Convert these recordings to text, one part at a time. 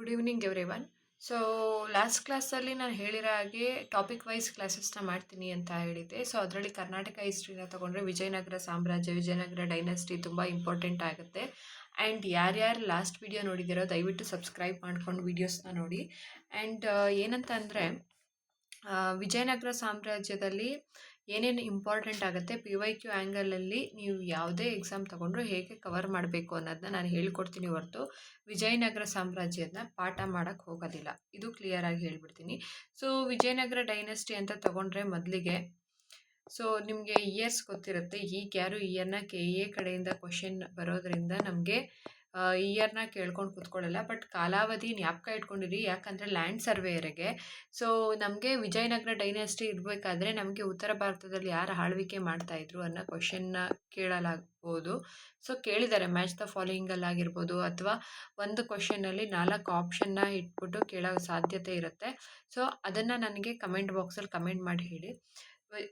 Good evening everyone. So last ಕ್ಲಾಸಲ್ಲಿ ನಾನು ಹೇಳಿರೋ ಹಾಗೆ ಟಾಪಿಕ್ ವೈಸ್ ಕ್ಲಾಸಸ್ನ ಮಾಡ್ತೀನಿ ಅಂತ ಹೇಳಿದ್ದೆ. ಸೊ ಅದರಲ್ಲಿ ಕರ್ನಾಟಕ ಹಿಸ್ಟ್ರಿನ ತೊಗೊಂಡ್ರೆ ವಿಜಯನಗರ ಸಾಮ್ರಾಜ್ಯ, ವಿಜಯನಗರ ಡೈನೆಸ್ಟಿ ತುಂಬ ಇಂಪಾರ್ಟೆಂಟ್ ಆಗುತ್ತೆ. ಆ್ಯಂಡ್ ಯಾರ್ಯಾರು ಲಾಸ್ಟ್ ವಿಡಿಯೋ ನೋಡಿದ್ದೀರೋ ದಯವಿಟ್ಟು ಸಬ್ಸ್ಕ್ರೈಬ್ ಮಾಡ್ಕೊಂಡು ವೀಡಿಯೋಸ್ನ ನೋಡಿ. ಆ್ಯಂಡ್ ಏನಂತ ಅಂದರೆ ವಿಜಯನಗರ ಸಾಮ್ರಾಜ್ಯದಲ್ಲಿ ಏನೇನು ಇಂಪಾರ್ಟೆಂಟ್ ಆಗುತ್ತೆ, PYQ ಆ್ಯಂಗಲಲ್ಲಿ ನೀವು ಯಾವುದೇ ಎಕ್ಸಾಮ್ ತೊಗೊಂಡ್ರು ಹೇಗೆ ಕವರ್ ಮಾಡಬೇಕು ಅನ್ನೋದನ್ನ ನಾನು ಹೇಳ್ಕೊಡ್ತೀನಿ ಹೊರತು ವಿಜಯನಗರ ಸಾಮ್ರಾಜ್ಯದನ್ನ ಪಾಠ ಮಾಡೋಕ್ಕೆ ಹೋಗೋದಿಲ್ಲ. ಇದು ಕ್ಲಿಯರಾಗಿ ಹೇಳ್ಬಿಡ್ತೀನಿ. ಸೊ ವಿಜಯನಗರ ಡೈನೆಸ್ಟಿ ಅಂತ ತೊಗೊಂಡ್ರೆ ಮೊದಲಿಗೆ ನಿಮಗೆ ಇಯರ್ಸ್ ಗೊತ್ತಿರುತ್ತೆ. ಈಗ ಯಾರು ಇಯರ್ನ KA ಕಡೆಯಿಂದ ಕ್ವಶನ್ ಬರೋದ್ರಿಂದ ನಮಗೆ ಇಯರ್ನ ಕೇಳ್ಕೊಂಡು ಕೂತ್ಕೊಳ್ಳಲ್ಲ. ಬಟ್ ಕಾಲಾವಧಿ ಜ್ಞಾಪಕ ಇಟ್ಕೊಂಡಿರಿ, ಯಾಕಂದರೆ ಲ್ಯಾಂಡ್ ಸರ್ವೇಯರಿಗೆ ನಮಗೆ ವಿಜಯನಗರ ಡೈನೆಸ್ಟಿ ಇರಬೇಕಾದ್ರೆ ನಮಗೆ ಉತ್ತರ ಭಾರತದಲ್ಲಿ ಯಾರು ಆಳ್ವಿಕೆ ಮಾಡ್ತಾಯಿದ್ರು ಅನ್ನೋ ಕ್ವಶನ್ನ ಕೇಳಲಾಗ್ಬೋದು. ಸೊ ಕೇಳಿದ್ದಾರೆ, ಮ್ಯಾಚ್ ದ ಫಾಲೋಯಿಂಗಲ್ಲಾಗಿರ್ಬೋದು, ಅಥವಾ ಒಂದು ಕ್ವಶನ್ನಲ್ಲಿ 4 ಆಪ್ಷನ್ನ ಇಟ್ಬಿಟ್ಟು ಕೇಳೋ ಸಾಧ್ಯತೆ ಇರುತ್ತೆ. ಸೊ ಅದನ್ನು ನನಗೆ ಕಮೆಂಟ್ ಬಾಕ್ಸಲ್ಲಿ ಕಮೆಂಟ್ ಮಾಡಿ ಹೇಳಿ.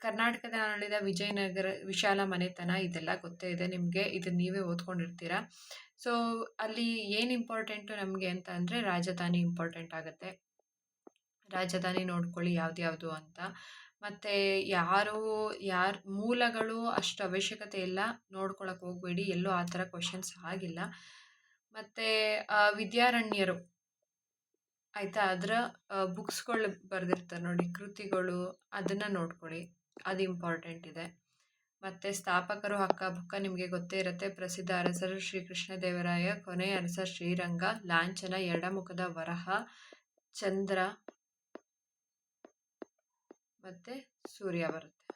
ಕರ್ನಾಟಕದ ಆಳಿದ ವಿಜಯನಗರ ವಿಶಾಲ ಮನೆತನ ಇದೆಲ್ಲ ಗೊತ್ತೇ ಇದೆ ನಿಮಗೆ, ಇದನ್ನು ನೀವೇ ಓದ್ಕೊಂಡಿರ್ತೀರ. ಸೊ ಅಲ್ಲಿ ಏನು ಇಂಪಾರ್ಟೆಂಟು ನಮಗೆ ಅಂತ ಅಂದರೆ ರಾಜಧಾನಿ ಇಂಪಾರ್ಟೆಂಟ್ ಆಗುತ್ತೆ. ರಾಜಧಾನಿ ನೋಡ್ಕೊಳ್ಳಿ ಯಾವ್ದು ಅಂತ. ಮತ್ತು ಯಾರ ಮೂಲಗಳು ಅಷ್ಟು ಅವಶ್ಯಕತೆ ಇಲ್ಲ, ನೋಡ್ಕೊಳಕ್ಕೆ ಹೋಗಬೇಡಿ, ಎಲ್ಲೂ ಆ ಥರ ಕ್ವಶನ್ಸ್ ಆಗಿಲ್ಲ. ಮತ್ತು ವಿದ್ಯಾರಣ್ಯರು ಆಯಿತಾ, ಅದರ ಬುಕ್ಸ್ಗಳು ಬರೆದಿರ್ತಾರೆ ನೋಡಿ, ಕೃತಿಗಳು, ಅದನ್ನು ನೋಡ್ಕೊಳ್ಳಿ, ಅದು ಇಂಪಾರ್ಟೆಂಟ್ ಇದೆ. ಮತ್ತು ಸ್ಥಾಪಕರು ಹಕ್ಕ ನಿಮಗೆ ಗೊತ್ತೇ ಇರುತ್ತೆ. ಪ್ರಸಿದ್ಧ ಅರಸರು ಶ್ರೀಕೃಷ್ಣದೇವರಾಯ, ಕೊನೆಯ ಅರಸ ಶ್ರೀರಂಗ, ಲಾಂಛನ, ಎಡಮುಖದ ವರಹ, ಚಂದ್ರ ಮತ್ತು ಸೂರ್ಯ ಬರುತ್ತೆ.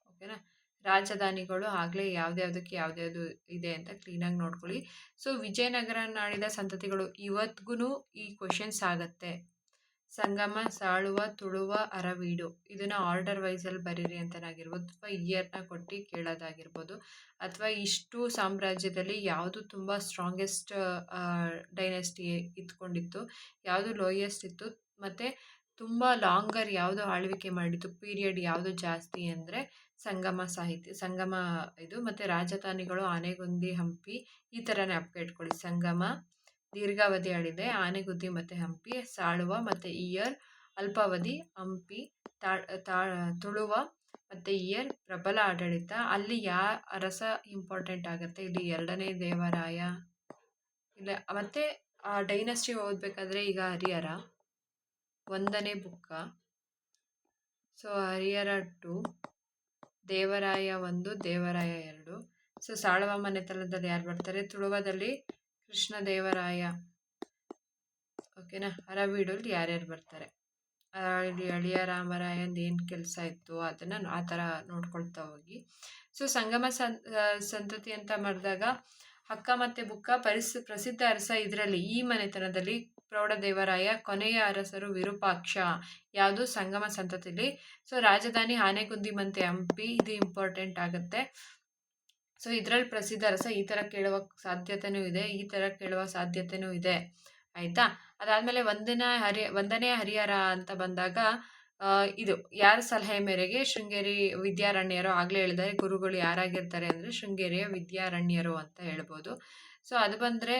ಓಕೆನಾ. ರಾಜಧಾನಿಗಳು ಆಗಲೇ ಯಾವ್ದ್ಯಾವ್ದು ಇದೆ ಅಂತ ಕ್ಲೀನಾಗಿ ನೋಡ್ಕೊಳ್ಳಿ. ಸೊ ವಿಜಯನಗರ ನಾಡಿದ ಸಂತತಿಗಳು ಇವತ್ತಿಗೂ ಈ ಕ್ವಶನ್ಸ್ ಆಗುತ್ತೆ. ಸಂಗಮ, ಸಾಳುವ, ತುಳುವ, ಅರವೀಡು, ಇದನ್ನು ಆರ್ಡರ್ ವೈಸಲ್ಲಿ ಬರೀರಿ ಅಂತನಾಗಿರ್ಬೋದು, ಅಥವಾ ಇಯರ್ನ ಕೊಟ್ಟು ಕೇಳೋದಾಗಿರ್ಬೋದು, ಅಥವಾ ಇಷ್ಟು ಸಾಮ್ರಾಜ್ಯದಲ್ಲಿ ಯಾವುದು ತುಂಬ ಸ್ಟ್ರಾಂಗೆಸ್ಟ್ ಡೈನೆಸ್ಟಿ ಇತ್ಕೊಂಡಿತ್ತು, ಯಾವುದು ಲೋಯೆಸ್ಟ್ ಇತ್ತು, ಮತ್ತು ತುಂಬ ಲಾಂಗರ್ ಯಾವುದು ಆಳ್ವಿಕೆ ಮಾಡಿತ್ತು, ಪೀರಿಯಡ್ ಯಾವುದು ಜಾಸ್ತಿ ಅಂದರೆ ಸಂಗಮ ಇದು. ಮತ್ತು ರಾಜಧಾನಿಗಳು ಆನೆಗುಂದಿ, ಹಂಪಿ, ಈ ಥರ ಜ್ಞಾಪಕ ಇಟ್ಕೊಳ್ಳಿ. ಸಂಗಮ ದೀರ್ಘಾವಧಿ ಆಳಿದೆ, ಆನೆಗುಂದಿ ಮತ್ತು ಹಂಪಿ. ಸಾಳುವ ಮತ್ತು ಇಯರ್ ಅಲ್ಪಾವಧಿ, ಹಂಪಿ ತುಳುವ ಮತ್ತು ಇಯರ್ ಪ್ರಬಲ ಆಡಳಿತ. ಅಲ್ಲಿ ಅರಸ ಇಂಪಾರ್ಟೆಂಟ್ ಆಗುತ್ತೆ, ಇಲ್ಲಿ 2ನೇ ದೇವರಾಯ ಇಲ್ಲ. ಮತ್ತು ಆ ಡೈನೆಸ್ಟಿ ಓದಬೇಕಾದ್ರೆ ಈಗ ಹರಿಹರ 1ನೇ ಬುಕ್ಕ, ಸೊ ಹರಿಹರ 2, ದೇವರಾಯ 1, ದೇವರಾಯ 2. ಸೊ ಸಾಳುವ ಮನೆತನದಲ್ಲಿ ಯಾರು ಬರ್ತಾರೆ, ತುಳುವದಲ್ಲಿ ಕೃಷ್ಣದೇವರಾಯ, ಓಕೆನಾ. ಅರವೀಡಲ್ಲಿ ಯಾರ್ಯಾರು ಬರ್ತಾರೆ, ಅಳಿಯ ರಾಮರಾಯಂದು ಏನು ಕೆಲಸ ಇತ್ತು ಅದನ್ನು ಆ ಥರ ನೋಡ್ಕೊಳ್ತಾ ಹೋಗಿ. ಸೊ ಸಂಗಮ ಸಂತತಿ ಅಂತ ಮಾಡಿದಾಗ ಹಕ್ಕ ಮತ್ತು ಬುಕ್ಕ, ಪ್ರಸಿದ್ಧ ಅರಸ ಇದರಲ್ಲಿ ಈ ಮನೆತನದಲ್ಲಿ ಪ್ರೌಢದೇವರಾಯ, ಕೊನೆಯ ಅರಸರು ವಿರೂಪಾಕ್ಷ, ಯಾವುದು ಸಂಗಮ ಸಂತತಿಲಿ. ಸೊ ರಾಜಧಾನಿ ಆನೆಗುಂದಿ ಮತ್ತು ಹಂಪಿ, ಇದು ಇಂಪಾರ್ಟೆಂಟ್ ಆಗುತ್ತೆ. ಸೊ ಇದರಲ್ಲಿ ಪ್ರಸಿದ್ಧ ಅರಸ ಈ ಥರ ಕೇಳುವ ಸಾಧ್ಯತೆನೂ ಇದೆ ಆಯಿತಾ. ಅದಾದಮೇಲೆ 1ನೇ ಹರಿಹರ ಅಂತ ಬಂದಾಗ ಇದು ಯಾರ ಸಲಹೆ ಮೇರೆಗೆ, ಶೃಂಗೇರಿ ವಿದ್ಯಾರಣ್ಯರು, ಆಗಲೇ ಹೇಳಿದರೆ ಗುರುಗಳು ಯಾರಾಗಿರ್ತಾರೆ ಅಂದರೆ ಶೃಂಗೇರಿಯ ವಿದ್ಯಾರಣ್ಯರು ಅಂತ ಹೇಳ್ಬೋದು. ಸೊ ಅದು ಬಂದರೆ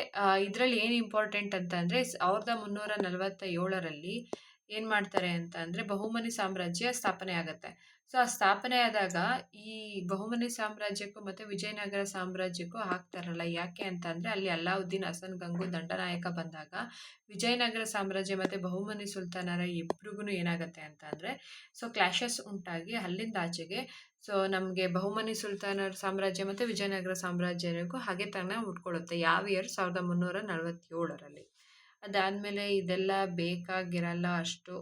ಇದರಲ್ಲಿ ಏನು ಇಂಪಾರ್ಟೆಂಟ್ ಅಂತ ಅಂದರೆ 1347ರಲ್ಲಿ ಏನು ಮಾಡ್ತಾರೆ ಅಂತ ಅಂದರೆ ಬಹುಮನಿ ಸಾಮ್ರಾಜ್ಯ ಸ್ಥಾಪನೆ ಆಗುತ್ತೆ. ಸೊ ಆ ಸ್ಥಾಪನೆ ಆದಾಗ ಈ ಬಹುಮನಿ ಸಾಮ್ರಾಜ್ಯಕ್ಕೂ ಮತ್ತು ವಿಜಯನಗರ ಸಾಮ್ರಾಜ್ಯಕ್ಕೂ ಹಾಕ್ತಾರಲ್ಲ, ಯಾಕೆ ಅಂತ ಅಂದರೆ ಅಲ್ಲಿ ಅಲ್ಲಾವುದ್ದೀನ್ ಹಸನ್ ಗಂಗು ದಂಡನಾಯಕ ಬಂದಾಗ ವಿಜಯನಗರ ಸಾಮ್ರಾಜ್ಯ ಮತ್ತು ಬಹುಮನಿ ಸುಲ್ತಾನರ ಇಬ್ರಿಗೂ ಏನಾಗುತ್ತೆ ಅಂತ ಅಂದರೆ ಕ್ಲಾಶಸ್ ಉಂಟಾಗಿ ಅಲ್ಲಿಂದ ಆಚೆಗೆ ನಮಗೆ ಬಹುಮನಿ ಸುಲ್ತಾನರ ಸಾಮ್ರಾಜ್ಯ ಮತ್ತು ವಿಜಯನಗರ ಸಾಮ್ರಾಜ್ಯಕ್ಕೂ ಹಾಗೆ ತನ ಉಟ್ಕೊಳ್ಳುತ್ತೆ. ಯಾವ ಇಯರ್ 1347ರಲ್ಲಿ. ಅದಾದಮೇಲೆ ಇದೆಲ್ಲ ಬೇಕಾಗಿರಲ್ಲ ಅಷ್ಟು.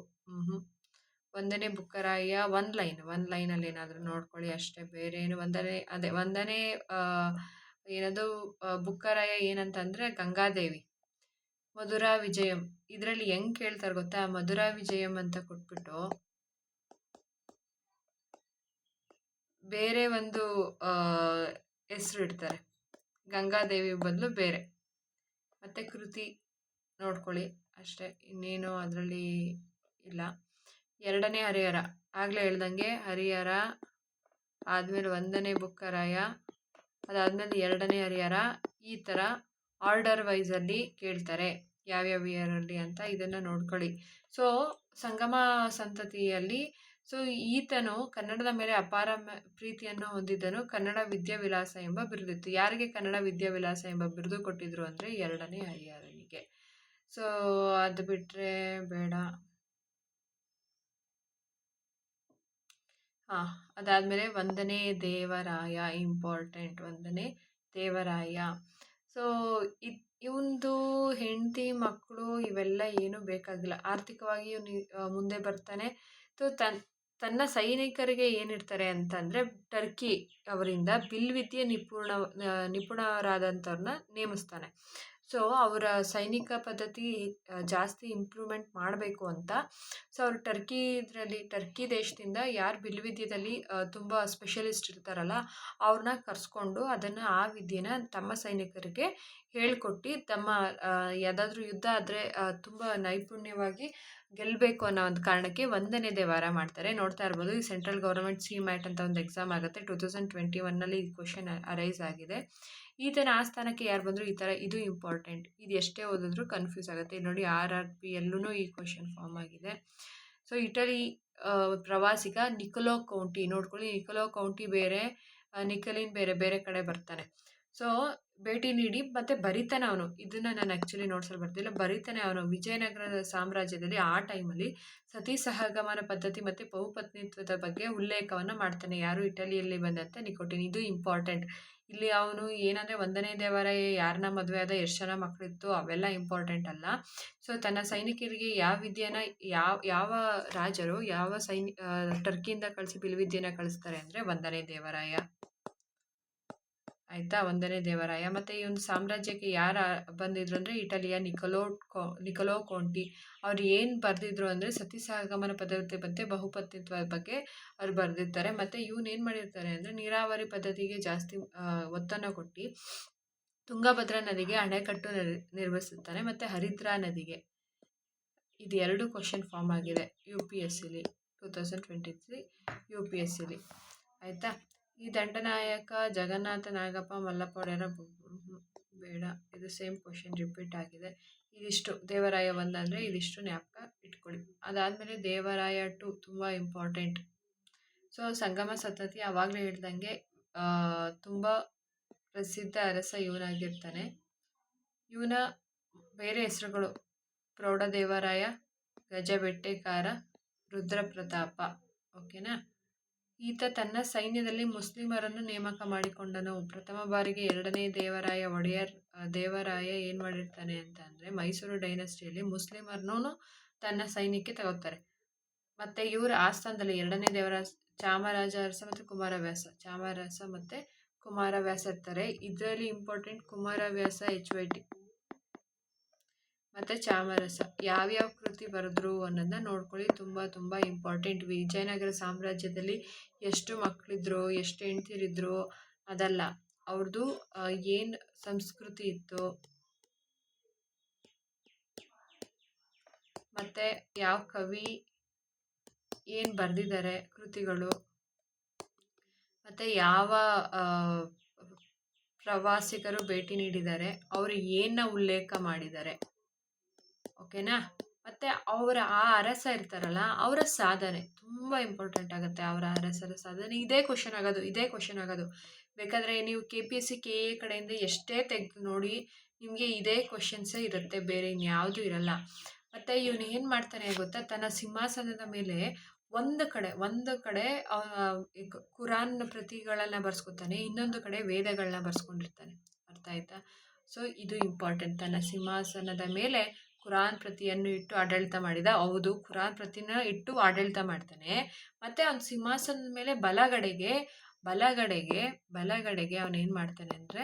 1ನೇ ಬುಕ್ಕರಾಯ 1 ಲೈನಲ್ಲಿ ಏನಾದರೂ ನೋಡ್ಕೊಳ್ಳಿ ಅಷ್ಟೇ, ಬೇರೆ ಏನು. 1ನೇ ಏನದು ಬುಕ್ಕರಾಯ ಏನಂತಂದರೆ ಗಂಗಾದೇವಿ, ಮಧುರಾ ವಿಜಯಂ. ಇದರಲ್ಲಿ ಹೆಂಗೆ ಕೇಳ್ತಾರೆ ಗೊತ್ತಾ, ಮಧುರಾ ವಿಜಯಂ ಅಂತ ಕೊಟ್ಬಿಟ್ಟು ಬೇರೆ ಒಂದು ಹೆಸರು ಇಡ್ತಾರೆ, ಗಂಗಾದೇವಿ ಬದಲು ಬೇರೆ. ಮತ್ತು ಕೃತಿ ನೋಡ್ಕೊಳ್ಳಿ ಅಷ್ಟೇ, ಇನ್ನೇನು ಅದರಲ್ಲಿ ಇಲ್ಲ. 2ನೇ ಹರಿಹರ, ಆಗಲೇ ಹೇಳ್ದಂಗೆ ಹರಿಹರ ಆದಮೇಲೆ 1ನೇ ಬುಕ್ಕರಾಯ, ಅದಾದಮೇಲೆ 2ನೇ ಹರಿಹರ, ಈ ಥರ ಆರ್ಡರ್ ವೈಸಲ್ಲಿ ಕೇಳ್ತಾರೆ. ಯಾವ್ಯಾವ ಇಯರಲ್ಲಿ ಅಂತ ಇದನ್ನು ನೋಡ್ಕೊಳ್ಳಿ. ಸೊ ಸಂಗಮ ಸಂತತಿಯಲ್ಲಿ ಸೊ ಈತನು ಕನ್ನಡದ ಮೇಲೆ ಅಪಾರ ಪ್ರೀತಿಯನ್ನು ಹೊಂದಿದ್ದನು. ಕನ್ನಡ ವಿದ್ಯಾವಿಲಾಸ ಎಂಬ ಬಿರುದಿತ್ತು. ಯಾರಿಗೆ ಕನ್ನಡ ವಿದ್ಯಾವಿಲಾಸ ಎಂಬ ಬಿರುದು ಕೊಟ್ಟಿದ್ರು ಅಂದರೆ 2ನೇ ಹರಿಹರನಿಗೆ. ಸೊ ಅದು ಬಿಟ್ಟರೆ ಬೇಡ. ಅದಾದಮೇಲೆ 1ನೇ ದೇವರಾಯ ಇಂಪಾರ್ಟೆಂಟ್. 1ನೇ ದೇವರಾಯ. ಸೊ ಇವಂದು ಹೆಂಡತಿ ಮಕ್ಕಳು ಇವೆಲ್ಲ ಏನೂ ಬೇಕಾಗಿಲ್ಲ. ಆರ್ಥಿಕವಾಗಿ ಮುಂದೆ ಬರ್ತಾನೆ. ಸೊ ತನ್ನ ಸೈನಿಕರಿಗೆ ಏನಿರ್ತಾರೆ ಅಂತಂದರೆ ಟರ್ಕಿ ಅವರಿಂದ ಬಿಲ್ವಿದ್ಯೆ ನಿಪುಣರಾದಂಥವ್ರನ್ನ ನೇಮಿಸ್ತಾನೆ. ಸೊ ಅವರ ಸೈನಿಕ ಪದ್ಧತಿ ಜಾಸ್ತಿ ಇಂಪ್ರೂವ್ಮೆಂಟ್ ಮಾಡಬೇಕು ಅಂತ. ಸೊ ಅವರು ಟರ್ಕಿ ದೇಶದಿಂದ ಯಾರು ಬಿಲ್ವಿದ್ಯೆಯಲ್ಲಿ ತುಂಬ ಸ್ಪೆಷಲಿಸ್ಟ್ ಇರ್ತಾರಲ್ಲ ಅವ್ರನ್ನ ಕರೆಸ್ಕೊಂಡು ಆ ವಿದ್ಯೆನ ತಮ್ಮ ಸೈನಿಕರಿಗೆ ಹೇಳ್ಕೊಟ್ಟು ತಮ್ಮ ಯಾವುದಾದ್ರೂ ಯುದ್ಧ ಆದರೆ ತುಂಬ ನೈಪುಣ್ಯವಾಗಿ ಗೆಲ್ಲಬೇಕು ಅನ್ನೋ ಒಂದು ಕಾರಣಕ್ಕೆ 1ನೇ ದೇವರ ಮಾಡ್ತಾರೆ. ನೋಡ್ತಾ ಇರ್ಬೋದು, ಈ ಸೆಂಟ್ರಲ್ ಗೌರ್ಮೆಂಟ್ CMAT ಅಂತ ಒಂದು ಎಕ್ಸಾಮ್ ಆಗುತ್ತೆ. 2021ನಲ್ಲಿ ಈ ಕ್ವಶನ್ ಅರೈಸ್ ಆಗಿದೆ. ಈತನ ಆಸ್ಥಾನಕ್ಕೆ ಯಾರು ಬಂದರು, ಈ ಥರ ಇದು ಇಂಪಾರ್ಟೆಂಟ್. ಇದು ಎಷ್ಟೇ ಓದಿದ್ರು ಕನ್ಫ್ಯೂಸ್ ಆಗುತ್ತೆ. ಇಲ್ಲಿ ನೋಡಿ RRB ಎಲ್ಲೂ ಈ ಕ್ವಶನ್ ಫಾರ್ಮ್ ಆಗಿದೆ. ಸೊ ಇಟಲಿ ಪ್ರವಾಸಿಗ ನಿಕೊಲೋ ಕೌಂಟಿ ನೋಡ್ಕೊಳ್ಳಿ. ನಿಕೊಲೋ ಕೌಂಟಿ ಬೇರೆ, ನಿಕೊಲಿನ್ ಬೇರೆ ಬೇರೆ ಕಡೆ ಬರ್ತಾನೆ. ಸೊ ಭೇಟಿ ನೀಡಿ ಮತ್ತೆ ಬರಿತಾನೆ ಅವನು. ಇದನ್ನು ನಾನು ಆ್ಯಕ್ಚುಲಿ ನೋಟ್ಸಲ್ಲಿ ಬರ್ತಿಲ್ಲ, ಬರಿತಾನೆ ಅವನು. ವಿಜಯನಗರ ಸಾಮ್ರಾಜ್ಯದಲ್ಲಿ ಆ ಟೈಮಲ್ಲಿ ಸತಿ ಸಹಗಮನ ಪದ್ಧತಿ ಮತ್ತು ಬಹುಪತ್ನಿತ್ವದ ಬಗ್ಗೆ ಉಲ್ಲೇಖವನ್ನು ಮಾಡ್ತಾನೆ. ಯಾರು ಇಟಲಿಯಲ್ಲಿ ಬಂದಂತೆ ನಿಕೋಟಿನ್. ಇದು ಇಂಪಾರ್ಟೆಂಟ್. ಇಲ್ಲಿ ಅವನು ಏನಂದರೆ 1ನೇ ದೇವರಾಯ ಯಾರನ್ನ ಮದುವೆ ಆದ, ಎಷ್ಟು ಜನ ಮಕ್ಕಳಿತ್ತು ಅವೆಲ್ಲ ಇಂಪಾರ್ಟೆಂಟ್ ಅಲ್ಲ. ಸೊ ತನ್ನ ಸೈನಿಕರಿಗೆ ಯಾವ ವಿದ್ಯೆನ ಯಾವ ರಾಜರು ಯಾವ ಟರ್ಕಿಯಿಂದ ಕಳಿಸಿ ಬಿಲ್ವಿದ್ಯೆನ ಕಳಿಸ್ತಾರೆ ಅಂದರೆ 1ನೇ ದೇವರಾಯ. ಆಯಿತಾ, 1ನೇ ದೇವರಾಯ. ಮತ್ತು ಈ ಒಂದು ಸಾಮ್ರಾಜ್ಯಕ್ಕೆ ಯಾರು ಬಂದಿದ್ರು ಅಂದರೆ ಇಟಲಿಯ ನಿಕೊಲೋ ಕೌಂಟಿ. ಅವ್ರು ಏನು ಬರೆದಿದ್ರು ಅಂದರೆ ಸತಿ ಸಹಗಮನ ಪದ್ಧತಿ ಮತ್ತು ಬಹುಪತ್ನಿತ್ವದ ಬಗ್ಗೆ ಅವ್ರು ಬರೆದಿರ್ತಾರೆ. ಮತ್ತು ಇವನು ಏನು ಮಾಡಿರ್ತಾರೆ ಅಂದರೆ ನೀರಾವರಿ ಪದ್ಧತಿಗೆ ಜಾಸ್ತಿ ಒತ್ತನ್ನು ಕೊಟ್ಟು ತುಂಗಭದ್ರಾ ನದಿಗೆ ಅಣೆಕಟ್ಟು ನಿರ್ಮಿಸುತ್ತಾನೆ ಮತ್ತು ಹರಿದ್ರಾ ನದಿಗೆ. ಇದು 2 ಕ್ವಶನ್ ಫಾರ್ಮ್ ಆಗಿದೆ UPSCಲಿ 2023 UPSCಲಿ. ಆಯಿತಾ. ಈ ದಂಡನಾಯಕ ಜಗನ್ನಾಥ ನಾಗಪ್ಪ ಮಲ್ಲಪ್ಪ ಒಡೆಯರ ಬೇಡ, ಇದು ಸೇಮ್ ಕ್ವಶನ್ ರಿಪೀಟ್ ಆಗಿದೆ. ಇದಿಷ್ಟು ದೇವರಾಯ 1 ಅಂದರೆ ಇದಿಷ್ಟು ಜ್ಞಾಪಕ ಇಟ್ಕೊಳ್ಳಿ. ಅದಾದಮೇಲೆ ದೇವರಾಯ 2 ತುಂಬ ಇಂಪಾರ್ಟೆಂಟ್. ಸೊ ಸಂಗಮ ಸಂತತಿ ಆವಾಗಲೇ ಹೇಳ್ದಂಗೆ ತುಂಬ ಪ್ರಸಿದ್ಧ ಅರಸ ಇವನಾಗಿರ್ತಾನೆ. ಇವನ ಬೇರೆ ಹೆಸರುಗಳು ಪ್ರೌಢದೇವರಾಯ, ಗಜಬೆಟ್ಟೆಕಾರ, ರುದ್ರಪ್ರತಾಪ. ಓಕೆನಾ. ಈತ ತನ್ನ ಸೈನ್ಯದಲ್ಲಿ ಮುಸ್ಲಿಮರನ್ನು ನೇಮಕ ಮಾಡಿಕೊಂಡನು. ಪ್ರಥಮ ಬಾರಿಗೆ 2ನೇ ದೇವರಾಯ ಒಡೆಯರ್ ದೇವರಾಯ ಏನು ಮಾಡಿರ್ತಾನೆ ಅಂತ ಅಂದರೆ ಮೈಸೂರು ಡೈನಸ್ಟಿಯಲ್ಲಿ ಮುಸ್ಲಿಮರನ್ನೂ ತನ್ನ ಸೈನ್ಯಕ್ಕೆ ತಗೋತಾರೆ. ಮತ್ತು ಇವರ ಆಸ್ಥಾನದಲ್ಲಿ 2ನೇ ದೇವರಾಯ ಚಾಮರಾಜ ಅರಸ ಮತ್ತು ಕುಮಾರವ್ಯಾಸ. ಚಾಮರಾಜ ಮತ್ತು ಕುಮಾರವ್ಯಾಸ ಇರ್ತಾರೆ. ಇದರಲ್ಲಿ ಇಂಪಾರ್ಟೆಂಟ್ ಕುಮಾರವ್ಯಾಸ HYT ಮತ್ತು ಚಾಮರಸ ಯಾವ್ಯಾವ ಕೃತಿ ಬರೆದ್ರು ಅನ್ನೋದನ್ನ ನೋಡ್ಕೊಳ್ಳಿ. ತುಂಬ ತುಂಬ ಇಂಪಾರ್ಟೆಂಟ್. ವಿಜಯನಗರ ಸಾಮ್ರಾಜ್ಯದಲ್ಲಿ ಎಷ್ಟು ಮಕ್ಕಳಿದ್ರು, ಎಷ್ಟು ಹೆಂಡ್ತಿರಿದ್ರು ಅದಲ್ಲ, ಅವ್ರದ್ದು ಏನು ಸಂಸ್ಕೃತಿ ಇತ್ತು, ಮತ್ತು ಯಾವ ಕವಿ ಏನು ಬರೆದಿದ್ದಾರೆ ಕೃತಿಗಳು, ಮತ್ತು ಯಾವ ಪ್ರವಾಸಿಗರು ಭೇಟಿ ನೀಡಿದ್ದಾರೆ, ಅವರು ಏನನ್ನ ಉಲ್ಲೇಖ ಮಾಡಿದ್ದಾರೆ. ಓಕೆನಾ. ಮತ್ತು ಅವರ ಆ ಅರಸ ಇರ್ತಾರಲ್ಲ ಅವರ ಸಾಧನೆ ತುಂಬ ಇಂಪಾರ್ಟೆಂಟ್ ಆಗುತ್ತೆ. ಅವರ ಅರಸರ ಸಾಧನೆ ಇದೇ ಕ್ವಶನ್ ಆಗೋದು. ಬೇಕಾದರೆ ನೀವು KPSC KA ಕಡೆಯಿಂದ ಎಷ್ಟೇ ತೆಗೆದು ನೋಡಿ ನಿಮಗೆ ಇದೇ ಕ್ವಶನ್ಸೇ ಇರುತ್ತೆ, ಬೇರೆ ಇನ್ಯಾವುದೂ ಇರಲ್ಲ. ಮತ್ತು ಇವನು ಏನು ಮಾಡ್ತಾನೆ ಗೊತ್ತಾ, ತನ್ನ ಸಿಂಹಾಸನದ ಮೇಲೆ ಒಂದು ಕಡೆ ಕುರಾನ್ ಪ್ರತಿಗಳನ್ನು ಬರ್ಸ್ಕೊತಾನೆ, ಇನ್ನೊಂದು ಕಡೆ ವೇದಗಳನ್ನ ಬರ್ಸ್ಕೊಂಡಿರ್ತಾನೆ. ಅರ್ಥ ಆಯ್ತಾ. ಸೊ ಇದು ಇಂಪಾರ್ಟೆಂಟ್. ತನ್ನ ಸಿಂಹಾಸನದ ಮೇಲೆ ಕುರಾನ್ ಪ್ರತಿಯನ್ನು ಇಟ್ಟು ಆಡಳಿತ ಮಾಡಿದ. ಹೌದು, ಕುರಾನ್ ಪ್ರತಿನ ಇಟ್ಟು ಆಡಳಿತ ಮಾಡ್ತಾನೆ. ಮತ್ತು ಅವ್ನ ಸಿಂಹಾಸನದ ಮೇಲೆ ಬಲಗಡೆಗೆ ಅವನೇನು ಮಾಡ್ತಾನೆ ಅಂದರೆ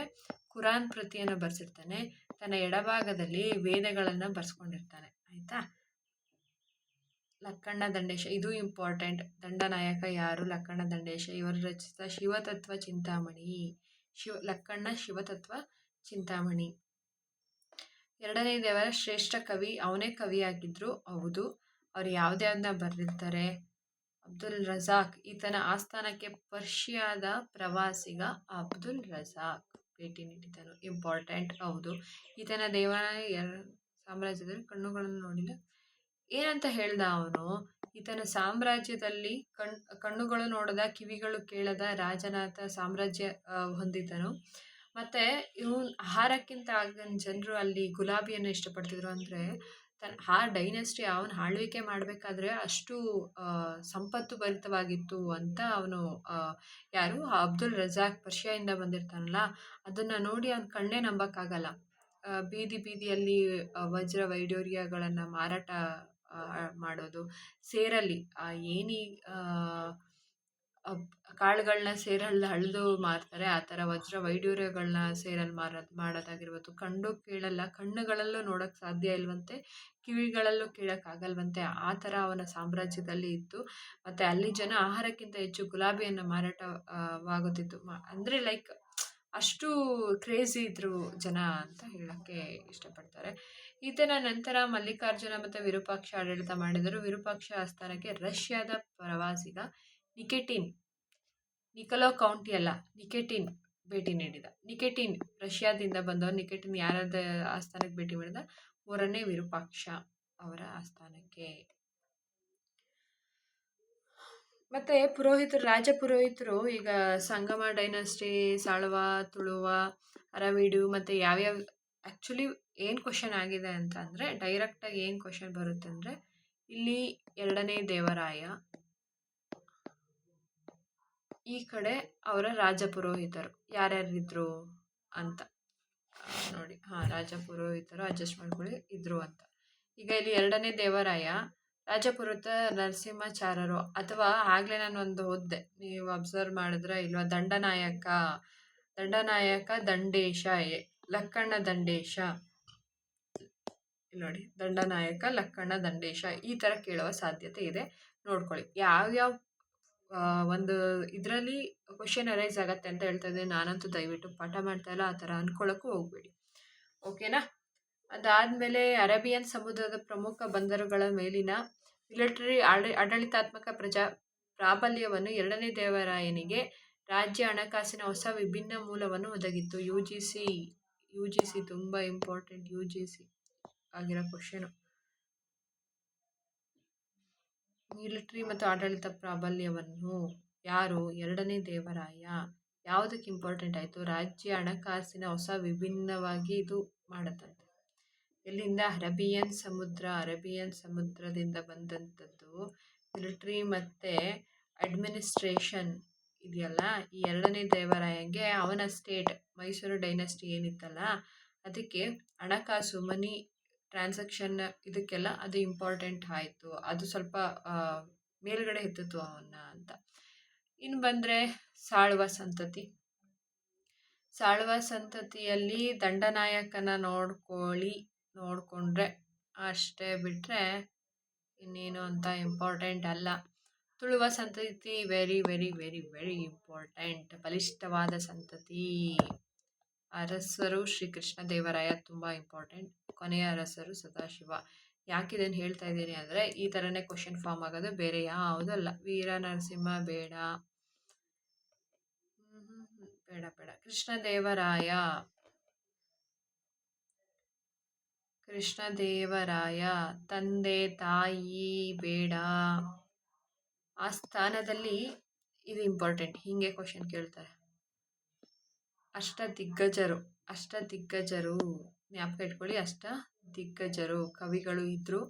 ಕುರಾನ್ ಪ್ರತಿಯನ್ನು ಬರ್ಸಿರ್ತಾನೆ. ತನ್ನ ಎಡಭಾಗದಲ್ಲಿ ವೇದಗಳನ್ನು ಬರ್ಸ್ಕೊಂಡಿರ್ತಾನೆ. ಆಯಿತಾ. ಲಕ್ಕಣ್ಣ ದಂಡೇಶ ಇದು ಇಂಪಾರ್ಟೆಂಟ್. ದಂಡನಾಯಕ ಯಾರು? ಲಕ್ಕಣ್ಣ ದಂಡೇಶ. ಇವರು ರಚಿಸಿದ ಶಿವತತ್ವ ಚಿಂತಾಮಣಿ. ಲಕ್ಕಣ್ಣ ಶಿವತತ್ವ ಚಿಂತಾಮಣಿ. 2ನೇ ದೇವರ ಶ್ರೇಷ್ಠ ಕವಿ, ಅವನೇ ಕವಿಯಾಗಿದ್ದರು. ಹೌದು. ಅವ್ರು ಯಾವ್ದ್ಯಾವ್ದನ್ನ ಬರೆದಿರ್ತಾರೆ? ಅಬ್ದುಲ್ ರಜಾಕ್. ಈತನ ಆಸ್ಥಾನಕ್ಕೆ ಪರ್ಷಿಯಾದ ಪ್ರವಾಸಿಗ ಅಬ್ದುಲ್ ರಜಾಕ್ ಭೇಟಿ ನೀಡಿದನು. ಇಂಪಾರ್ಟೆಂಟ್. ಹೌದು. ಈತನ ದೇವಾಲಯ ಸಾಮ್ರಾಜ್ಯದಲ್ಲಿ ಕಣ್ಣುಗಳನ್ನು ನೋಡಿಲ್ಲ. ಏನಂತ ಹೇಳ್ದ ಅವನು, ಈತನ ಸಾಮ್ರಾಜ್ಯದಲ್ಲಿ ಕಣ್ಣುಗಳು ನೋಡದ, ಕಿವಿಗಳು ಕೇಳದ ರಾಜನಾಥ ಸಾಮ್ರಾಜ್ಯ ಹೊಂದಿದ್ದನು. ಮತ್ತೆ ಇವನು ಆಹಾರಕ್ಕಿಂತ ಆಗಿನ ಜನರು ಅಲ್ಲಿ ಗುಲಾಬಿಯನ್ನು ಇಷ್ಟಪಡ್ತಿದ್ರು. ಅಂದರೆ ಆ ಡೈನೆಸ್ಟಿ ಅವನು ಆಳ್ವಿಕೆ ಮಾಡಬೇಕಾದ್ರೆ ಅಷ್ಟು ಸಂಪತ್ತು ಭರಿತವಾಗಿತ್ತು ಅಂತ ಅವನು ಯಾರು ಅಬ್ದುಲ್ ರಜಾಕ್ ಪರ್ಷಿಯಾಯಿಂದ ಬಂದಿರ್ತಾನಲ್ಲ, ಅದನ್ನು ನೋಡಿ ಅವ್ನ ಕಣ್ಣೇ ನಂಬಕ್ಕಾಗಲ್ಲ. ಬೀದಿ ಬೀದಿಯಲ್ಲಿ ವಜ್ರ ವೈಡೂರ್ಯಗಳನ್ನು ಮಾರಾಟ ಮಾಡೋದು, ಸೇರಲ್ಲಿ ಏನಿ ಕಾಳುಗಳನ್ನ ಸೇರಲ್ಲಿ ಹಳಿದು ಮಾರ್ತಾರೆ, ಆ ಥರ ವಜ್ರ ವೈಡೂರ್ಯಗಳನ್ನ ಸೇರಲ್ಲಿ ಮಾಡೋದಾಗಿರ್ಬೋದು. ಕಂಡು ಕೇಳಲ್ಲ, ಕಣ್ಣುಗಳಲ್ಲೂ ನೋಡೋಕ್ಕೆ ಸಾಧ್ಯ ಇಲ್ವಂತೆ, ಕಿವಿಗಳಲ್ಲೂ ಕೇಳೋಕ್ಕಾಗಲ್ವಂತೆ, ಆ ಥರ ಅವನ ಸಾಮ್ರಾಜ್ಯದಲ್ಲಿ ಇತ್ತು. ಮತ್ತು ಅಲ್ಲಿ ಜನ ಆಹಾರಕ್ಕಿಂತ ಹೆಚ್ಚು ಗುಲಾಬಿಯನ್ನು ಮಾರಾಟವಾಗುತ್ತಿತ್ತು. ಅಂದರೆ ಲೈಕ್ ಅಷ್ಟು ಕ್ರೇಜಿ ಇದ್ರು ಜನ ಅಂತ ಹೇಳೋಕ್ಕೆ ಇಷ್ಟಪಡ್ತಾರೆ. ಈತನ ನಂತರ ಮಲ್ಲಿಕಾರ್ಜುನ ಮತ್ತು ವಿರೂಪಾಕ್ಷ ಆಡಳಿತ ಮಾಡಿದರು. ವಿರೂಪಾಕ್ಷ ಆಸ್ಥಾನಕ್ಕೆ ರಷ್ಯಾದ ಪ್ರವಾಸಿಗ ನಿಕೊಲೋ ಕೌಂಟಿ ಅಲ್ಲ, ನಿಕೆಟಿನ್ ಭೇಟಿ ನೀಡಿದ. ನಿಕೆಟಿನ್ ರಷ್ಯಾದಿಂದ ಬಂದವರು. ನಿಕೆಟಿನ್ ಯಾರದ ಆಸ್ಥಾನಕ್ಕೆ ಭೇಟಿ ಮಾಡಿದ? 3ನೇ ವಿರೂಪಾಕ್ಷ ಅವರ ಆಸ್ಥಾನಕ್ಕೆ. ಮತ್ತು ರಾಜ ಪುರೋಹಿತರು ಈಗ ಸಂಗಮ ಡೈನಸ್ಟಿ, ಸಾಳುವ, ತುಳುವ, ಅರವೀಡು ಮತ್ತು ಯಾವ್ಯಾವ ಆ್ಯಕ್ಚುಲಿ ಏನು ಕ್ವಶನ್ ಆಗಿದೆ ಅಂತ ಅಂದರೆ, ಡೈರೆಕ್ಟಾಗಿ ಏನು ಕ್ವಶನ್ ಬರುತ್ತೆ ಅಂದರೆ, ಇಲ್ಲಿ 2ನೇ ದೇವರಾಯ, ಈ ಕಡೆ ಅವರ ರಾಜ ಪುರೋಹಿತರು ಯಾರ್ಯಾರಿದ್ರು ಅಂತ ನೋಡಿ. ರಾಜ ಪುರೋಹಿತರು ಅಡ್ಜಸ್ಟ್ ಮಾಡ್ಕೊಳ್ಳಿ ಇದ್ರು ಅಂತ. ಈಗ ಇಲ್ಲಿ 2ನೇ ದೇವರಾಯ, ರಾಜಪುರೋಹಿತ ನರಸಿಂಹಾಚಾರ್ಯರು, ಅಥವಾ ಆಗಲೇ ನಾನು ಒಂದು ಓದಿದೆ, ನೀವು ಅಬ್ಸರ್ವ್ ಮಾಡಿದ್ರೆ ಇಲ್ವಾ, ದಂಡನಾಯಕ ದಂಡೇಶ, ಲಕ್ಕಣ್ಣ ದಂಡೇಶ, ನೋಡಿ ದಂಡನಾಯಕ ಲಕ್ಕಣ್ಣ ದಂಡೇಶ, ಈ ಥರ ಕೇಳುವ ಸಾಧ್ಯತೆ ಇದೆ. ನೋಡ್ಕೊಳ್ಳಿ ಯಾವ್ಯಾವ ಒಂದು ಇದರಲ್ಲಿ ಕ್ವಶನ್ ಅರೈಸ್ ಆಗತ್ತೆ ಅಂತ ಹೇಳ್ತಾ ಇದ್ದೀನಿ. ನಾನಂತೂ ದಯವಿಟ್ಟು ಪಾಠ ಮಾಡ್ತಾ ಇಲ್ಲ, ಆ ಥರ ಅಂದ್ಕೊಳ್ಳೋಕ್ಕೂ ಹೋಗ್ಬೇಡಿ, ಓಕೆನಾ. ಅದಾದಮೇಲೆ ಅರೇಬಿಯನ್ ಸಮುದ್ರದ ಪ್ರಮುಖ ಬಂದರುಗಳ ಮೇಲಿನ ಮಿಲಿಟರಿ ಆಡಳಿತಾತ್ಮಕ ಪ್ರಾಬಲ್ಯವನ್ನು 2ನೇ ದೇವರಾಯನಿಗೆ ರಾಜ್ಯ ಹಣಕಾಸಿನ ಹೊಸ ವಿಭಿನ್ನ ಮೂಲವನ್ನು ಒದಗಿತ್ತು. ಯು ಜಿ ಸಿ ತುಂಬ ಇಂಪಾರ್ಟೆಂಟ್, ಯು ಜಿ ಸಿ ಆಗಿರೋ ಕ್ವಶನು. ಮಿಲಿಟರಿ ಮತ್ತು ಆಡಳಿತ ಪ್ರಾಬಲ್ಯವನ್ನು ಯಾರು? 2ನೇ ದೇವರಾಯ. ಯಾವುದಕ್ಕೆ ಇಂಪಾರ್ಟೆಂಟ್ ಆಯಿತು? ರಾಜ್ಯ ಹಣಕಾಸಿನ ಹೊಸ ವಿಭಿನ್ನವಾಗಿ ಇದು ಮಾಡುತ್ತಂತೆ. ಎಲ್ಲಿಂದ? ಅರೇಬಿಯನ್ ಸಮುದ್ರದಿಂದ ಬಂದಂಥದ್ದು. ಮಿಲಿಟರಿ ಮತ್ತು ಅಡ್ಮಿನಿಸ್ಟ್ರೇಷನ್ ಇದೆಯಲ್ಲ, ಈ 2ನೇ ದೇವರಾಯಂಗೆ ಅವನ ಸ್ಟೇಟ್ ಮೈಸೂರು ಡೈನಸ್ಟಿ ಏನಿತ್ತಲ್ಲ, ಅದಕ್ಕೆ ಹಣಕಾಸು ಮನಿ ಟ್ರಾನ್ಸಾಕ್ಷನ್ ಇದಕ್ಕೆಲ್ಲ ಅದು ಇಂಪಾರ್ಟೆಂಟ್ ಆಯಿತು. ಅದು ಸ್ವಲ್ಪ ಮೇಲ್ಗಡೆ ಎತ್ತಿತು ಅವನ್ನ ಅಂತ. ಇನ್ನು ಬಂದರೆ ಸಾಳುವ ಸಂತತಿಯಲ್ಲಿ ದಂಡನಾಯಕನ ನೋಡ್ಕೊಂಡ್ರೆ ಅಷ್ಟೇ, ಬಿಟ್ಟರೆ ಇನ್ನೇನು ಅಂತ ಇಂಪಾರ್ಟೆಂಟ್ ಅಲ್ಲ. ತುಳುವ ಸಂತತಿ very very very very important, ಬಲಿಷ್ಠವಾದ ಸಂತತಿ. ಅರಸರು ಶ್ರೀಕೃಷ್ಣ ದೇವರಾಯ ತುಂಬ ಇಂಪಾರ್ಟೆಂಟ್. ಕೊನೆಯ ಅರಸರು ಸದಾಶಿವ. ಯಾಕೆ ಇದನ್ನು ಹೇಳ್ತಾ ಇದ್ದೀನಿ ಅಂದರೆ, ಈ ಥರನೇ ಕ್ವಶನ್ ಫಾರ್ಮ್ ಆಗೋದು, ಬೇರೆ ಯಾವುದೂ ಅಲ್ಲ. ವೀರ ನರಸಿಂಹ ಬೇಡ. ಕೃಷ್ಣದೇವರಾಯ ತಂದೆ ತಾಯಿ ಬೇಡ. ಆ ಸ್ಥಾನದಲ್ಲಿ ಇದು ಇಂಪಾರ್ಟೆಂಟ್, ಹೀಗೆ ಕ್ವಶನ್ ಕೇಳ್ತಾರೆ. ಅಷ್ಟದಿಗ್ಗಜರು ಜ್ಞಾಪಕ ಇಟ್ಕೊಳ್ಳಿ. ಅಷ್ಟದಿಗ್ಗಜರು ಕವಿಗಳು ಇದ್ದರು.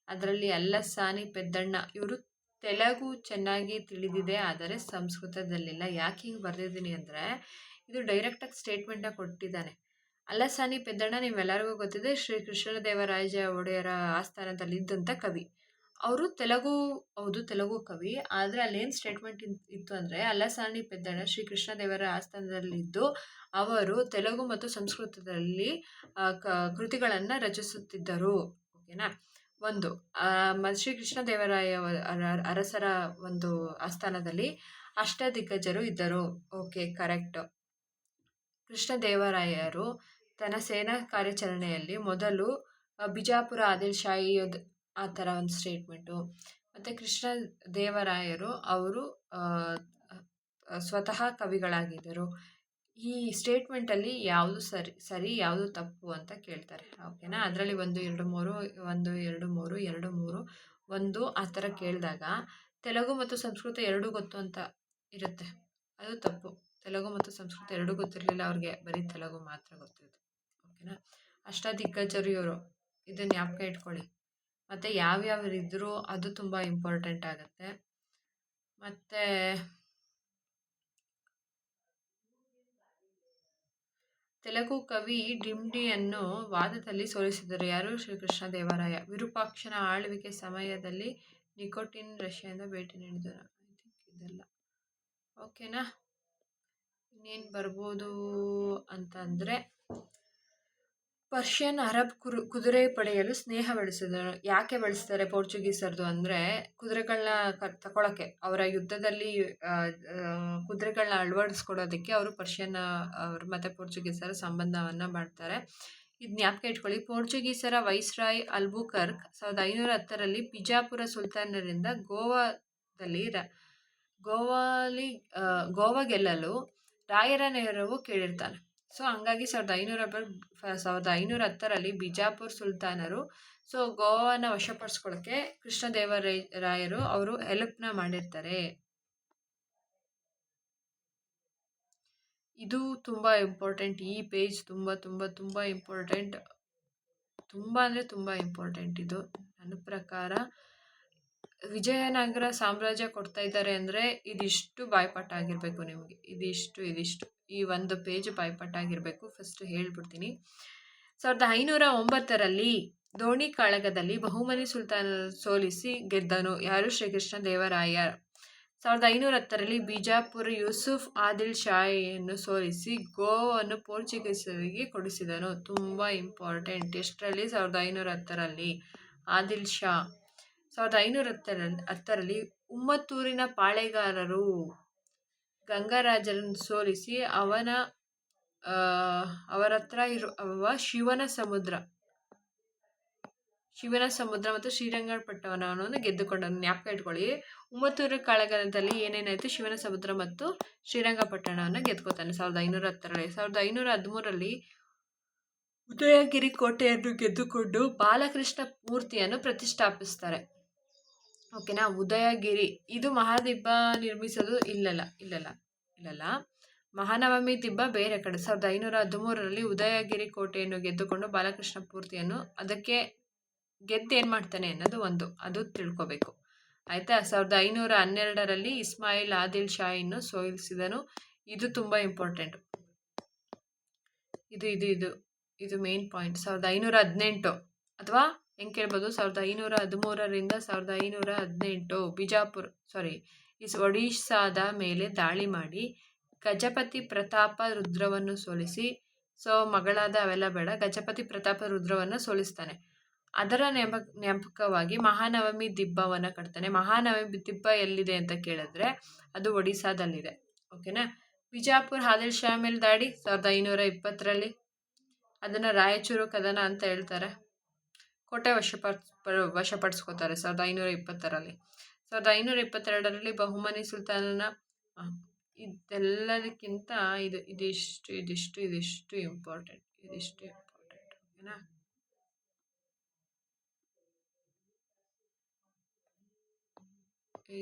ಅದರಲ್ಲಿ ಅಲ್ಲಸಾನಿ ಪೆದ್ದಣ್ಣ, ಇವರು ತೆಲುಗು ಚೆನ್ನಾಗಿ ತಿಳಿದಿದೆ, ಆದರೆ ಸಂಸ್ಕೃತದಲ್ಲಿಲ್ಲ. ಯಾಕೆ ಹಿಂಗೆ ಬರೆದಿದ್ದೀನಿ ಅಂದರೆ, ಇದು ಡೈರೆಕ್ಟಾಗಿ ಸ್ಟೇಟ್ಮೆಂಟ್ನ ಕೊಟ್ಟಿದ್ದಾನೆ. ಅಲ್ಲಸಾನಿ ಪೆದ್ದಣ್ಣ ನಿಮ್ಮೆಲ್ಲರಿಗೂ ಗೊತ್ತಿದೆ, ಶ್ರೀ ಕೃಷ್ಣದೇವರಾಯ ಒಡೆಯರ ಆಸ್ಥಾನದಲ್ಲಿ ಇದ್ದಂಥ ಕವಿ. ಅವರು ತೆಲುಗು ಕವಿ. ಆದರೆ ಅಲ್ಲೇನು ಸ್ಟೇಟ್ಮೆಂಟ್ ಇತ್ತು ಅಂದರೆ, ಅಲ್ಲಸಾನಿ ಪೆದ್ದಣ್ಣ ಶ್ರೀ ಕೃಷ್ಣದೇವರ ಆಸ್ಥಾನದಲ್ಲಿದ್ದು ಅವರು ತೆಲುಗು ಮತ್ತು ಸಂಸ್ಕೃತದಲ್ಲಿ ಕೃತಿಗಳನ್ನು ರಚಿಸುತ್ತಿದ್ದರು. ಓಕೆನಾ. ಒಂದು ಶ್ರೀ ಕೃಷ್ಣದೇವರಾಯ ಅರಸರ ಒಂದು ಆಸ್ಥಾನದಲ್ಲಿ ಅಷ್ಟದಿಗ್ಗಜರು ಇದ್ದರು. Okay, correct. ಕೃಷ್ಣದೇವರಾಯರು ತನ್ನ ಸೇನಾ ಕಾರ್ಯಾಚರಣೆಯಲ್ಲಿ ಮೊದಲು ಬಿಜಾಪುರ ಆದಿಲ್ ಶಾಹಿ ಆ ಥರ ಒಂದು ಸ್ಟೇಟ್ಮೆಂಟು. ಮತ್ತು ಕೃಷ್ಣದೇವರಾಯರು ಅವರು ಸ್ವತಃ ಕವಿಗಳಾಗಿದ್ದರು. ಈ ಸ್ಟೇಟ್ಮೆಂಟಲ್ಲಿ ಯಾವುದು ಸರಿ ಯಾವುದು ತಪ್ಪು ಅಂತ ಕೇಳ್ತಾರೆ. ಓಕೆನಾ? ಅದರಲ್ಲಿ 1, 2, 3 1, 2, 3 2, 3 1 ಆ ಥರ ಕೇಳಿದಾಗ ತೆಲುಗು ಮತ್ತು ಸಂಸ್ಕೃತ ಎರಡೂ ಗೊತ್ತು ಅಂತ ಇರುತ್ತೆ. ಅದು ತಪ್ಪು. ತೆಲುಗು ಮತ್ತು ಸಂಸ್ಕೃತ ಎರಡೂ ಗೊತ್ತಿರಲಿಲ್ಲ ಅವ್ರಿಗೆ, ಬರೀ ತೆಲುಗು ಮಾತ್ರ ಗೊತ್ತಿತ್ತು. ಓಕೆನಾ? ಅಷ್ಟದಿಗ್ಗಜರು ಇವರು, ಇದನ್ನು ಜ್ಞಾಪಕ ಇಟ್ಕೊಳ್ಳಿ. ಮತ್ತು ಯಾವ್ಯಾವ್ರು ಇದ್ದರು ಅದು ತುಂಬ ಇಂಪಾರ್ಟೆಂಟ್ ಆಗುತ್ತೆ. ಮತ್ತು ತೆಲುಗು ಕವಿ ಡಿಂಡಿಯನ್ನು ವಾದದಲ್ಲಿ ಸೋಲಿಸಿದರು. ಯಾರು? ಶ್ರೀಕೃಷ್ಣ ದೇವರಾಯ. ವಿರೂಪಾಕ್ಷನ ಆಳ್ವಿಕೆ ಸಮಯದಲ್ಲಿ ನಿಕೋಟಿನ್ ರಷ್ಯಾದಿಂದ ಭೇಟಿ ನೀಡಿದರು. ಐ ಥಿಂಕ್ ಇದೆಲ್ಲ ಓಕೆನಾ? ಇನ್ನೇನು ಬರ್ಬೋದು ಅಂತಂದರೆ, ಪರ್ಷಿಯನ್ ಅರಬ್ ಕುದುರೆ ಪಡೆಯಲು ಸ್ನೇಹ ಬೆಳೆಸಿದರು. ಯಾಕೆ ಬೆಳೆಸ್ತಾರೆ ಪೋರ್ಚುಗೀಸರ್ದು ಅಂದರೆ, ಕುದುರೆಗಳನ್ನ ತಗೊಳಕ್ಕೆ, ಅವರ ಯುದ್ಧದಲ್ಲಿ ಕುದುರೆಗಳನ್ನ ಅಳವಡಿಸ್ಕೊಡೋದಕ್ಕೆ ಅವರು ಪರ್ಷಿಯನ್ ಅವರು ಮತ್ತು ಪೋರ್ಚುಗೀಸರ ಸಂಬಂಧವನ್ನು ಮಾಡ್ತಾರೆ. ಇದು ಜ್ಞಾಪಕ ಇಟ್ಕೊಳ್ಳಿ. ಪೋರ್ಚುಗೀಸರ ವೈಸ್ರಾಯ್ ಅಲ್ಬುಕರ್ಕ್ 1510ರಲ್ಲಿ ಬಿಜಾಪುರ ಸುಲ್ತಾನರಿಂದ ಗೋವಾ ಗೆಲ್ಲಲು ರಾಯರ ನೆರವು ಕೇಳಿರ್ತಾನೆ. ಸೊ ಹಂಗಾಗಿ 1510ರಲ್ಲಿ ಬಿಜಾಪುರ ಸುಲ್ತಾನರು ಗೋವಾನ ವಶಪಡಿಸ್ಕೊಳ್ಳೋಕ್ಕೆ ಕೃಷ್ಣದೇವರಾಯರು ಅವರು ಹೆಲ್ಪ್ನ ಮಾಡಿರ್ತಾರೆ. ಇದು ತುಂಬ ಇಂಪಾರ್ಟೆಂಟ್. ಈ ಪೇಜ್ ತುಂಬ ತುಂಬ ತುಂಬ ಇಂಪಾರ್ಟೆಂಟ್. ತುಂಬ ಅಂದರೆ ತುಂಬ ಇಂಪಾರ್ಟೆಂಟ್ ಇದು. ನನ್ನ ಪ್ರಕಾರ ವಿಜಯನಗರ ಸಾಮ್ರಾಜ್ಯ ಕೊಡ್ತಾ ಇದ್ದಾರೆ ಅಂದರೆ ಇದಿಷ್ಟು ಬಾಯ್ಪಾಠ ಆಗಿರಬೇಕು ನಿಮಗೆ. ಇದಿಷ್ಟು ಈ ಒಂದು ಪೇಜ್ ಬಾಯ್ಪಾಠ ಆಗಿರಬೇಕು. ಫಸ್ಟ್ ಹೇಳ್ಬಿಡ್ತೀನಿ. 1509ರಲ್ಲಿ ದೋಣಿ ಕಾಳಗದಲ್ಲಿ ಬಹುಮನಿ ಸುಲ್ತಾನ ಸೋಲಿಸಿ ಗೆದ್ದನು. ಯಾರು? ಶ್ರೀಕೃಷ್ಣ ದೇವರಾಯ. 1510ರಲ್ಲಿ ಬಿಜಾಪುರ ಯೂಸುಫ್ ಆದಿಲ್ ಶಾಹಿಯನ್ನು ಸೋಲಿಸಿ ಗೋವಾವನ್ನು ಪೋರ್ಚುಗೀಸರಿಗೆ ಕೊಡಿಸಿದನು. ತುಂಬ ಇಂಪಾರ್ಟೆಂಟ್. ಎಷ್ಟರಲ್ಲಿ? 1510ರಲ್ಲಿ ಆದಿಲ್ ಶಾ. 1510ರಲ್ಲಿ ಉಮ್ಮತ್ತೂರಿನ ಪಾಳೆಗಾರರು ಗಂಗರಾಜರನ್ನು ಸೋಲಿಸಿ ಅವರ ಹತ್ರ ಇರುವ ಶಿವನ ಸಮುದ್ರ ಮತ್ತು ಶ್ರೀರಂಗಪಟ್ಟಣವನ್ನು ಗೆದ್ದುಕೊಂಡನು. ಜ್ಞಾಪಕ ಇಟ್ಕೊಳ್ಳಿ. ಉಮ್ಮತ್ತೂರು ಕಾಳಗದಲ್ಲಿ ಏನೇನಾಯಿತು? ಶಿವನ ಸಮುದ್ರ ಮತ್ತು ಶ್ರೀರಂಗಪಟ್ಟಣವನ್ನು ಗೆದ್ಕೋತಾನೆ 1510ರಲ್ಲಿ. 1513ರಲ್ಲಿ ಉದಯಗಿರಿ ಕೋಟೆಯನ್ನು ಗೆದ್ದುಕೊಂಡು ಬಾಲಕೃಷ್ಣ ಮೂರ್ತಿಯನ್ನು ಪ್ರತಿಷ್ಠಾಪಿಸ್ತಾರೆ. ಓಕೆನಾ? ಉದಯಗಿರಿ ಇದು ಮಹಾದಿಬ್ಬ ನಿರ್ಮಿಸೋದು ಇಲ್ಲಲ್ಲ. ಮಹಾನವಮಿ ದಿಬ್ಬ ಬೇರೆ ಕಡೆ. 1513ರಲ್ಲಿ ಉದಯಗಿರಿ ಕೋಟೆಯನ್ನು ಗೆದ್ದುಕೊಂಡು ಬಾಲಕೃಷ್ಣ ಮೂರ್ತಿಯನ್ನು ಅದಕ್ಕೆ ಏನು ಮಾಡ್ತಾನೆ ಅನ್ನೋದು ಅದು ತಿಳ್ಕೊಬೇಕು. ಆಯಿತಾ? 1512ರಲ್ಲಿ ಇಸ್ಮಾಯಿಲ್ ಆದಿಲ್ ಶಾಹಿಯನ್ನು ಸೋಲಿಸಿದನು. ಇದು ತುಂಬ ಇಂಪಾರ್ಟೆಂಟ್. ಇದು ಮೇನ್ ಪಾಯಿಂಟ್. 1518 ಅಥವಾ ಹೆಂಗೆ ಕೇಳ್ಬೋದು? 1513ರಿಂದ 1518 ಒಡಿಶಾದ ಮೇಲೆ ದಾಳಿ ಮಾಡಿ ಗಜಪತಿ ಪ್ರತಾಪ ರುದ್ರವನ್ನು ಸೋಲಿಸಿ, ಮಗಳಾದ ಅವೆಲ್ಲ ಬೇಡ, ಗಜಪತಿ ಪ್ರತಾಪ ರುದ್ರವನ್ನು ಸೋಲಿಸ್ತಾನೆ. ಅದರ ಜ್ಞಾಪಕವಾಗಿ ಮಹಾನವಮಿ ದಿಬ್ಬವನ್ನು ಕಟ್ತಾನೆ. ಮಹಾನವಮಿ ದಿಬ್ಬ ಎಲ್ಲಿದೆ ಅಂತ ಕೇಳಿದ್ರೆ ಅದು ಒಡಿಸ್ಸಾದಲ್ಲಿದೆ. ಓಕೆನಾ? ಬಿಜಾಪುರ ಆದಿಲ್ ಶಾ ಮೇಲೆ ದಾಳಿ 1520ರಲ್ಲಿ. ಅದನ್ನು ರಾಯಚೂರು ಕದನ ಅಂತ ಹೇಳ್ತಾರೆ. ಕೋಟೆ ವಶಪಡಿಸ್ಕೋತಾರೆ 1520ರಲ್ಲಿ. 1522ರಲ್ಲಿ ಬಹುಮನಿ ಸುಲ್ತಾನನ ಇದೆಲ್ಲದಕ್ಕಿಂತ ಇದಿಷ್ಟು ಇಂಪಾರ್ಟೆಂಟ್. ಓಕೆನಾ?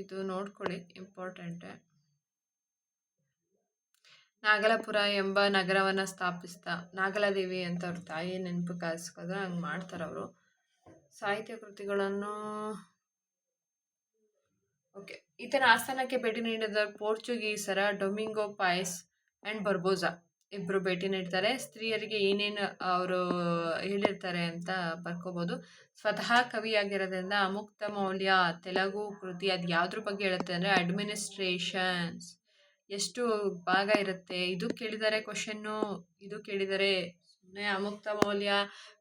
ಇದು ನೋಡ್ಕೊಳ್ಳಿ, ಇಂಪಾರ್ಟೆಂಟೇ. ನಾಗಲಾಪುರ ಎಂಬ ನಗರವನ್ನು ಸ್ಥಾಪಿಸ್ದ ನಾಗಲಾದೇವಿ ಅಂತ ಅವ್ರ ತಾಯಿ ನೆನಪು ಕಾಯಿಸ್ಕೋದ್ರೆ ಹಂಗೆ ಮಾಡ್ತಾರೆ ಅವರು. ಸಾಹಿತ್ಯ ಕೃತಿಗಳನ್ನು ಓಕೆ. ಈತನ ಆಸ್ಥಾನಕ್ಕೆ ಭೇಟಿ ನೀಡಿದ ಪೋರ್ಚುಗೀಸರ ಡೊಮಿಂಗೋ ಪಾಯಸ್ ಆ್ಯಂಡ್ ಬರ್ಬೋಸಾ ಇಬ್ಬರು ಭೇಟಿ ನೀಡ್ತಾರೆ. ಸ್ತ್ರೀಯರಿಗೆ ಏನೇನು ಅವರು ಹೇಳಿರ್ತಾರೆ ಅಂತ ಬರ್ಕೋಬೋದು. ಸ್ವತಃ ಕವಿಯಾಗಿರೋದ್ರಿಂದ ಅಮುಕ್ತ ಮೌಲ್ಯ ತೆಲುಗು ಕೃತಿ ಅದು ಯಾವುದ್ರ ಬಗ್ಗೆ ಹೇಳುತ್ತೆ ಅಂದರೆ ಅಡ್ಮಿನಿಸ್ಟ್ರೇಷನ್ಸ್ ಎಷ್ಟು ಭಾಗ ಇರುತ್ತೆ. ಇದು ಕೇಳಿದ್ದಾರೆ ಕ್ವಶನ್ನು. ಇದು ಕೇಳಿದರೆ ಸುಮ್ಮನೆ ಅಮುಕ್ತ ಮೌಲ್ಯ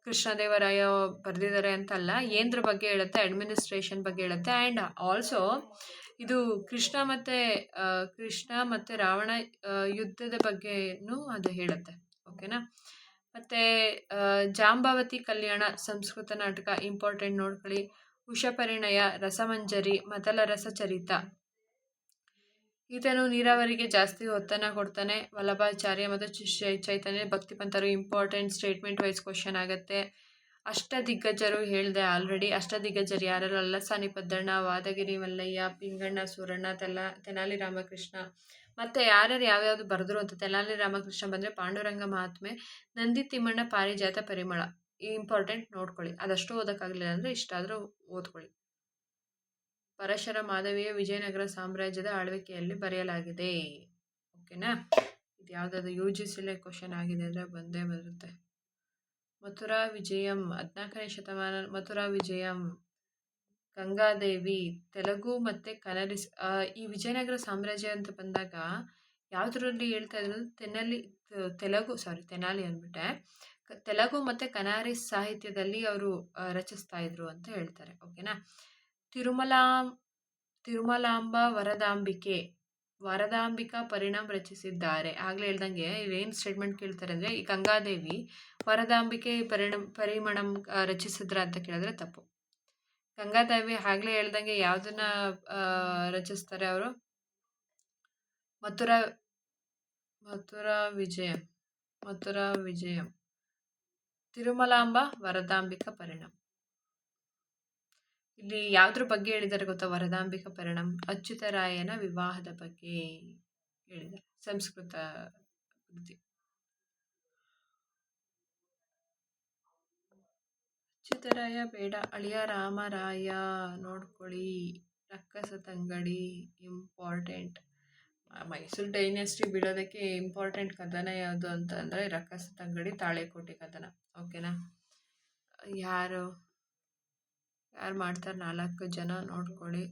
ಕೃಷ್ಣದೇವರಾಯ ಬರೆದಿದ್ದಾರೆ ಅಂತಲ್ಲ, ಏನದ್ರ ಬಗ್ಗೆ ಹೇಳುತ್ತೆ? ಅಡ್ಮಿನಿಸ್ಟ್ರೇಷನ್ ಬಗ್ಗೆ ಹೇಳುತ್ತೆ. ಆ್ಯಂಡ್ ಆಲ್ಸೋ ಇದು ಕೃಷ್ಣ ಮತ್ತು ರಾವಣ ಯುದ್ಧದ ಬಗ್ಗೆನೂ ಅದು ಹೇಳುತ್ತೆ. ಓಕೆನಾ? ಮತ್ತು ಜಾಂಬವತಿ ಕಲ್ಯಾಣ ಸಂಸ್ಕೃತ ನಾಟಕ ಇಂಪಾರ್ಟೆಂಟ್, ನೋಡ್ಕೊಳ್ಳಿ. ಉಷಪರಿಣಯ, ರಸಮಂಜರಿ, ಮೊದಲ ರಸಚರಿತ ಈತನು ನೀರಾವರಿಗೆ ಜಾಸ್ತಿ ಒತ್ತನ್ನು ಕೊಡ್ತಾನೆ. ವಲ್ಲಭಾಚಾರ್ಯ ಮತ್ತು ಚೈತನ್ಯ ಭಕ್ತಿಪಂತರು ಇಂಪಾರ್ಟೆಂಟ್ ಸ್ಟೇಟ್ಮೆಂಟ್ ವೈಸ್ ಕ್ವಶನ್ ಆಗುತ್ತೆ. ಅಷ್ಟದಿಗ್ಗಜರು ಹೇಳಿದೆ ಆಲ್ರೆಡಿ. ಅಷ್ಟದಿಗ್ಗಜರು ಯಾರು? ಅಲ್ಲಸಾನಿ ಪದ್ದಣ್ಣ, ವಾದಗಿರಿ ಮಲ್ಲಯ್ಯ, ಪಿಂಗಣ್ಣ ಸೂರಣ್ಣ, ತೆನಾಲಿ ರಾಮಕೃಷ್ಣ. ಮತ್ತು ಯಾರ್ಯಾರು ಯಾವ್ಯಾವುದು ಬರೆದ್ರು ಅಂತ. ತೆನಾಲಿ ರಾಮಕೃಷ್ಣ ಬಂದರೆ ಪಾಂಡುರಂಗ ಮಹಾತ್ಮೆ, ನಂದಿ ತಿಮ್ಮಣ್ಣ, ಪಾರಿಜಾತ ಪರಿಮಳ. ಈ ಇಂಪಾರ್ಟೆಂಟ್ ನೋಡ್ಕೊಳ್ಳಿ. ಅದಷ್ಟು ಓದೋಕ್ಕಾಗಲಿಲ್ಲ ಅಂದರೆ ಇಷ್ಟಾದರೂ ಓದ್ಕೊಳ್ಳಿ. ಪರಶರ ಮಾಧವಿಯ ವಿಜಯನಗರ ಸಾಮ್ರಾಜ್ಯದ ಆಳ್ವಿಕೆಯಲ್ಲಿ ಬರೆಯಲಾಗಿದೆ. ಓಕೆನಾ? ಇದು ಯಾವುದಾದ್ರು ಯು ಜಿ ಸಿಲೆ ಕ್ವಶನ್ ಆಗಿದೆ ಅಂದರೆ ಬಂದೇ ಬರುತ್ತೆ. ಮಥುರಾ ವಿಜಯಂ 14ನೇ ಶತಮಾನ. ಮಥುರಾ ವಿಜಯಂ, ಗಂಗಾದೇವಿ, ತೆಲುಗು ಮತ್ತು ಕನ್ನಡಿ. ಈ ವಿಜಯನಗರ ಸಾಮ್ರಾಜ್ಯ ಅಂತ ಬಂದಾಗ ಯಾವುದರಲ್ಲಿ ಹೇಳ್ತಾ ಇದ್ರು? ತೆನಾಲಿ ಅಂದ್ಬಿಟ್ಟೆ. ತೆಲುಗು ಮತ್ತು ಕನ್ನಡಿ ಸಾಹಿತ್ಯದಲ್ಲಿ ಅವರು ರಚಿಸ್ತಾ ಇದ್ರು ಅಂತ ಹೇಳ್ತಾರೆ. ಓಕೆನಾ? ತಿರುಮಲಾಂಬ ವರದಾಂಬಿಕಾ ಪರಿಣಾಮ ರಚಿಸಿದ್ದಾರೆ. ಆಗಲೇ ಹೇಳ್ದಂಗೆ ಏನು ಸ್ಟೇಟ್ಮೆಂಟ್ ಕೇಳ್ತಾರೆ ಅಂದರೆ, ಈ ಗಂಗಾದೇವಿ ವರದಾಂಬಿಕೆ ಪರಿಮಣಂ ರಚಿಸಿದ್ರ ಅಂತ ಕೇಳಿದ್ರೆ ತಪ್ಪು. ಗಂಗಾದೇವಿ ಆಗಲೇ ಹೇಳ್ದಂಗೆ ಯಾವುದನ್ನ ರಚಿಸ್ತಾರೆ ಅವರು? ಮಥುರಾ ವಿಜಯಂ. ತಿರುಮಲಾಂಬ ವರದಾಂಬಿಕಾ ಪರಿಣಾಮ. ಇಲ್ಲಿ ಯಾವುದ್ರ ಬಗ್ಗೆ ಹೇಳಿದ್ದಾರೆ ಗೊತ್ತಾ? ವರದಾಂಬಿಕಾ ಪರಿಣಾಮ ಅಚ್ಯುತರಾಯನ ವಿವಾಹದ ಬಗ್ಗೆ ಹೇಳಿದ್ದಾರೆ. ಸಂಸ್ಕೃತ ಕೃತಿ. ಅಚ್ಯುತರಾಯ ಬೇಡ, ಅಳಿಯ ರಾಮರಾಯ ನೋಡ್ಕೊಳ್ಳಿ. ರಕ್ಕಸ ತಂಗಡಿ ಇಂಪಾರ್ಟೆಂಟ್. ಮೈಸೂರು ಡೈನೆಸ್ಟಿ ಬಿಡೋದಕ್ಕೆ ಇಂಪಾರ್ಟೆಂಟ್ ಕದನ ಯಾವುದು ಅಂತ ಅಂದರೆ ರಕ್ಕಸ ತಂಗಡಿ, ತಾಳೆಕೋಟೆ ಕದನ. ಓಕೆನಾ? ಯಾರು ಮಾಡ್ತಾರೆ? 4 ಜನ ನೋಡ್ಕೊಳ್ಳಿ.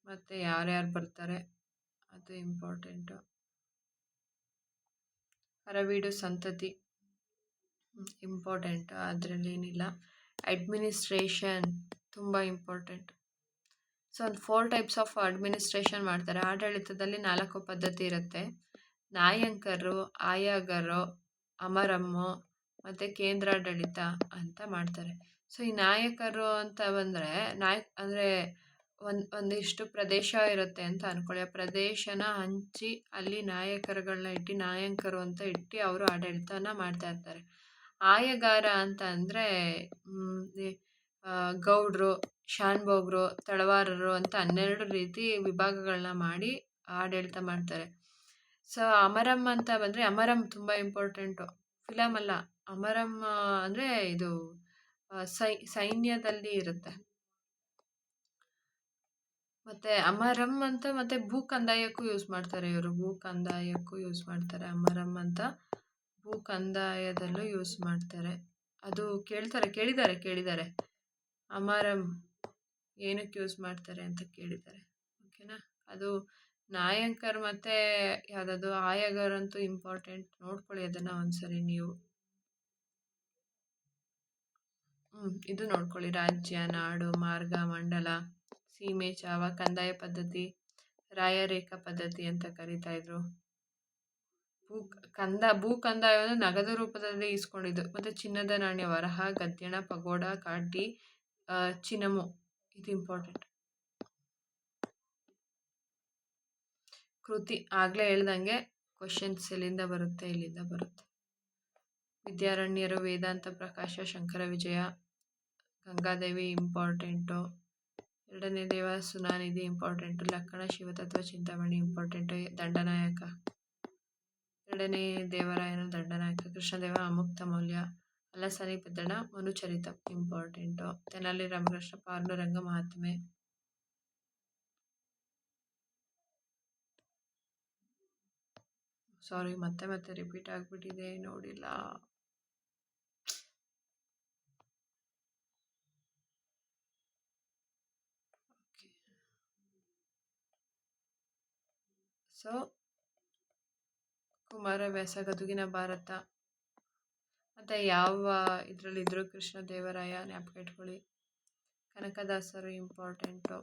ಮತ್ತು ಯಾರ್ಯಾರು ಬರ್ತಾರೆ ಅದು ಇಂಪಾರ್ಟೆಂಟು. ಅರವೀಡು ಸಂತತಿ ಇಂಪಾರ್ಟೆಂಟ್, ಅದರಲ್ಲಿ ಏನಿಲ್ಲ. ಅಡ್ಮಿನಿಸ್ಟ್ರೇಷನ್ ತುಂಬ ಇಂಪಾರ್ಟೆಂಟ್. ಸೊ ಒಂದು 4 ಟೈಪ್ಸ್ ಆಫ್ ಅಡ್ಮಿನಿಸ್ಟ್ರೇಷನ್ ಮಾಡ್ತಾರೆ. ಆಡಳಿತದಲ್ಲಿ 4 ಪದ್ಧತಿ ಇರುತ್ತೆ. ನಾಯಂಕರು, ಆಯಗರು, ಅಮರಮ್ಮು ಮತ್ತು ಕೇಂದ್ರಾಡಳಿತ ಅಂತ ಮಾಡ್ತಾರೆ. ಸೊ ಈ ನಾಯಕರು ಅಂತ ಬಂದರೆ ಅಂದರೆ ಒಂದಿಷ್ಟು ಪ್ರದೇಶ ಇರುತ್ತೆ ಅಂತ ಅಂದ್ಕೊಳ್ಳಿ. ಆ ಪ್ರದೇಶನ ಹಂಚಿ ಅಲ್ಲಿ ನಾಯಂಕರು ಅಂತ ಇಟ್ಟು ಅವರು ಆಡಳಿತನ ಮಾಡ್ತಾ ಇರ್ತಾರೆ. ಆಯಗಾರ ಅಂತ ಅಂದರೆ ಗೌಡ್ರು, ಶಾನ್ಭೋಗ್ರು, ತಳವಾರರು ಅಂತ 12 ರೀತಿ ವಿಭಾಗಗಳನ್ನ ಮಾಡಿ ಆಡಳಿತ ಮಾಡ್ತಾರೆ. ಸೊ ಅಮರಂ ಅಂತ ಬಂದರೆ, ಅಮರಂ ತುಂಬ ಇಂಪಾರ್ಟೆಂಟು. ಫಿಲಮ್ ಅಲ್ಲ, ಅಮರಂ ಅಂದರೆ ಇದು ಸೈನ್ಯದಲ್ಲಿ ಇರುತ್ತೆ. ಮತ್ತು ಅಮರಂ ಅಂತ ಮತ್ತು ಭೂ ಕಂದಾಯಕ್ಕೂ ಯೂಸ್ ಮಾಡ್ತಾರೆ ಇವರು. ಅಮರಂ ಅಂತ ಭೂ ಕಂದಾಯದಲ್ಲೂ ಯೂಸ್ ಮಾಡ್ತಾರೆ. ಅದು ಕೇಳಿದ್ದಾರೆ. ಅಮರಂ ಏನಕ್ಕೆ ಯೂಸ್ ಮಾಡ್ತಾರೆ ಅಂತ ಕೇಳಿದ್ದಾರೆ. ಓಕೆನಾ? ಅದು ನಾಯಂಕರ್ ಮತ್ತು ಯಾವುದದು ಆಯಗರಂತೂ ಇಂಪಾರ್ಟೆಂಟ್. ನೋಡ್ಕೊಳ್ಳಿ ಅದನ್ನು ಒಂದ್ಸರಿ ನೀವು. ಇದು ನೋಡ್ಕೊಳ್ಳಿ. ರಾಜ್ಯ, ನಾಡು, ಮಾರ್ಗ, ಮಂಡಲ, ಸೀಮೆ, ಚಾವ, ಕಂದಾಯ ಪದ್ಧತಿ, ರಾಯರೇಖಾ ಪದ್ಧತಿ ಅಂತ ಕರೀತಾ ಇದ್ರು. ಭೂ ಕಂದಾಯವನ್ನು ನಗದು ರೂಪದಲ್ಲಿ ಇಸ್ಕೊಂಡಿದ್ದು. ಮತ್ತು ಚಿನ್ನದ ನಾಣ್ಯ, ವರಹ, ಗದ್ಯಣ, ಪಗೋಡ, ಕಾಟಿ, ಚಿನಮು. ಇದು ಇಂಪಾರ್ಟೆಂಟ್. ಕೃತಿ ಆಗಲೇ ಹೇಳ್ದಂಗೆ ಕ್ವಶನ್ಸ್ ಇಲ್ಲಿಂದ ಬರುತ್ತೆ. ವಿದ್ಯಾರಣ್ಯರು, ವೇದಾಂತ ಪ್ರಕಾಶ, ಶಂಕರ ವಿಜಯ, ಗಂಗಾದೇವಿ ಇಂಪಾರ್ಟೆಂಟು. 2ನೇ ದೇವ ಸುನಾನಿಧಿ ಇಂಪಾರ್ಟೆಂಟು. ಲಕ್ಕಣ ಶಿವತತ್ವ ಚಿಂತಾಮಣಿ ಇಂಪಾರ್ಟೆಂಟು. ದಂಡನಾಯಕ 2ನೇ ದೇವರಾಯನ ದಂಡನಾಯಕ. ಕೃಷ್ಣದೇವ ಅಮುಕ್ತ ಮೌಲ್ಯ. ಅಲ್ಲಸಾನಿ ಪದ್ದಣ್ಣ ಮನುಚರಿತಂ ಇಂಪಾರ್ಟೆಂಟು. ತೆನಾಲಿ ರಾಮಕೃಷ್ಣ ಪಾಂಡುರಂಗ ಮಹಾತ್ಮೆ. ಸಾರಿ, ಮತ್ತೆ ರಿಪೀಟ್ ಆಗಿಬಿಟ್ಟಿದೆ, ನೋಡಿಲ್ಲ. ಸೊ ಕುಮಾರವ್ಯಾಸ, ಗದುಗಿನ ಭಾರತ. ಮತ್ತು ಯಾವ ಇದರಲ್ಲಿದ್ದರು? ಕೃಷ್ಣದೇವರಾಯ ಜ್ಞಾಪಕ ಇಟ್ಕೊಳ್ಳಿ. ಕನಕದಾಸರು ಇಂಪಾರ್ಟೆಂಟು.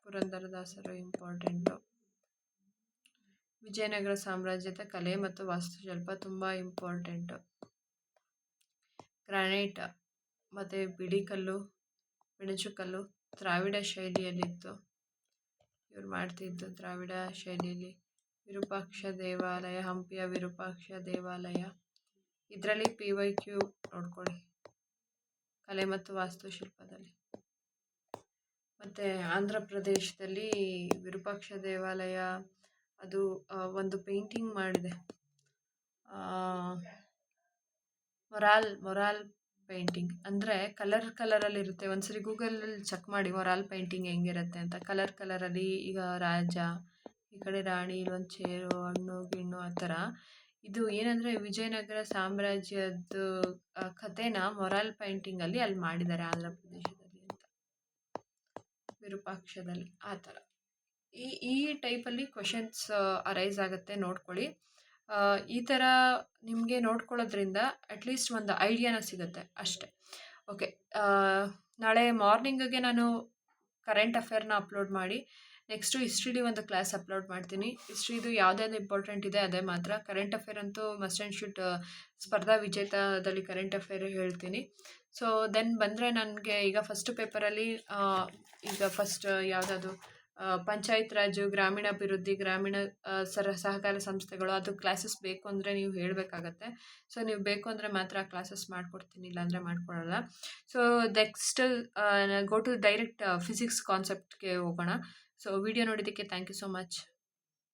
ಪುರಂದರದಾಸರು ಇಂಪಾರ್ಟೆಂಟು. ವಿಜಯನಗರ ಸಾಮ್ರಾಜ್ಯದ ಕಲೆ ಮತ್ತು ವಾಸ್ತುಶಿಲ್ಪ ತುಂಬ ಇಂಪಾರ್ಟೆಂಟು. ಗ್ರಾನೈಟ್ ಮತ್ತು ಬಿಡಿಕಲ್ಲು, ಬೆಣಚುಕಲ್ಲು ದ್ರಾವಿಡ ಶೈಲಿಯಲ್ಲಿತ್ತು. ಇವ್ರು ಮಾಡ್ತಿದ್ದು ದ್ರಾವಿಡ ಶೈಲಿಯಲ್ಲಿ ವಿರೂಪಾಕ್ಷ ದೇವಾಲಯ, ಹಂಪಿಯ ವಿರೂಪಾಕ್ಷ ದೇವಾಲಯ. ಇದರಲ್ಲಿ PYQ ನೋಡ್ಕೊಳ್ಳಿ, ಕಲೆ ಮತ್ತು ವಾಸ್ತುಶಿಲ್ಪದಲ್ಲಿ. ಮತ್ತು ಆಂಧ್ರ ಪ್ರದೇಶದಲ್ಲಿ ವಿರೂಪಾಕ್ಷ ದೇವಾಲಯ, ಅದು ಒಂದು ಪೇಂಟಿಂಗ್ ಮಾಡಿದೆ, ಮೊರಾಲ್ ಪೇಂಟಿಂಗ್. ಅಂದರೆ ಕಲರಲ್ಲಿ ಇರುತ್ತೆ. ಒಂದ್ಸರಿ ಗೂಗಲಲ್ಲಿ ಚೆಕ್ ಮಾಡಿ ಮೊರಾಲ್ ಪೇಂಟಿಂಗ್ ಹೆಂಗಿರುತ್ತೆ ಅಂತ. ಕಲರಲ್ಲಿ ಈಗ ರಾಜ, ಈ ಕಡೆ ರಾಣಿ, ಇಲ್ಲೊಂದು ಚೇರು, ಹಣ್ಣು ಗಿಣ್ಣು ಆ ಥರ. ಇದು ಏನಂದರೆ ವಿಜಯನಗರ ಸಾಮ್ರಾಜ್ಯದ ಕಥೆನ ಮೊರಾಲ್ ಪೇಂಟಿಂಗಲ್ಲಿ ಅಲ್ಲಿ ಮಾಡಿದ್ದಾರೆ ಆಂಧ್ರ ಪ್ರದೇಶದಲ್ಲಿ ಅಂತ, ವಿರೂಪಾಕ್ಷದಲ್ಲಿ ಆ ಥರ. ಈ ಟೈಪಲ್ಲಿ ಕ್ವೆಶನ್ಸ್ ಅರೈಸ್ ಆಗುತ್ತೆ, ನೋಡ್ಕೊಳ್ಳಿ. ಈ ಥರ ನಿಮಗೆ ನೋಡ್ಕೊಳ್ಳೋದ್ರಿಂದ ಅಟ್ಲೀಸ್ಟ್ ಒಂದು ಐಡಿಯಾನ ಸಿಗುತ್ತೆ ಅಷ್ಟೆ. ಓಕೆ, ನಾಳೆ ಮಾರ್ನಿಂಗಿಗೆ ನಾನು ಕರೆಂಟ್ ಅಫೇರ್ನ ಅಪ್ಲೋಡ್ ಮಾಡಿ ನೆಕ್ಸ್ಟು ಹಿಸ್ಟ್ರಿಲಿ ಒಂದು ಕ್ಲಾಸ್ ಅಪ್ಲೋಡ್ ಮಾಡ್ತೀನಿ. ಹಿಸ್ಟ್ರಿದು ಯಾವುದ್ಯಾವ್ದು ಇಂಪಾರ್ಟೆಂಟ್ ಇದೆ ಅದೇ ಮಾತ್ರ. ಕರೆಂಟ್ ಅಫೇರ್ ಅಂತೂ ಮಸ್ಟ್ ಆ್ಯಂಡ್ ಶುಡ್ ಸ್ಪರ್ಧಾ ವಿಜೇತದಲ್ಲಿ ಕರೆಂಟ್ ಅಫೇರ್ ಹೇಳ್ತೀನಿ. ಸೊ ದೆನ್ ಬಂದರೆ ನನಗೆ ಈಗ ಫಸ್ಟ್ ಪೇಪರಲ್ಲಿ ಈಗ ಫಸ್ಟ್ ಯಾವುದಾದ್ರು ಪಂಚಾಯತ್ ರಾಜು, ಗ್ರಾಮೀಣಾಭಿವೃದ್ಧಿ, ಗ್ರಾಮೀಣ ಸಹಕಾರ ಸಂಸ್ಥೆಗಳು, ಅದು ಕ್ಲಾಸಸ್ ಬೇಕು ಅಂದರೆ ನೀವು ಹೇಳಬೇಕಾಗತ್ತೆ. ಸೊ ನೀವು ಬೇಕು ಅಂದರೆ ಮಾತ್ರ ಕ್ಲಾಸಸ್ ಮಾಡಿಕೊಡ್ತೀನಿ, ಇಲ್ಲಾಂದರೆ ಮಾಡಿಕೊಡಲ್ಲ. So next go to direct physics ಕಾನ್ಸೆಪ್ಟ್ಗೆ ಹೋಗೋಣ. ಸೊ ವಿಡಿಯೋ ನೋಡಿದ್ದಕ್ಕೆ ಥ್ಯಾಂಕ್ ಯು ಸೊ ಮಚ್.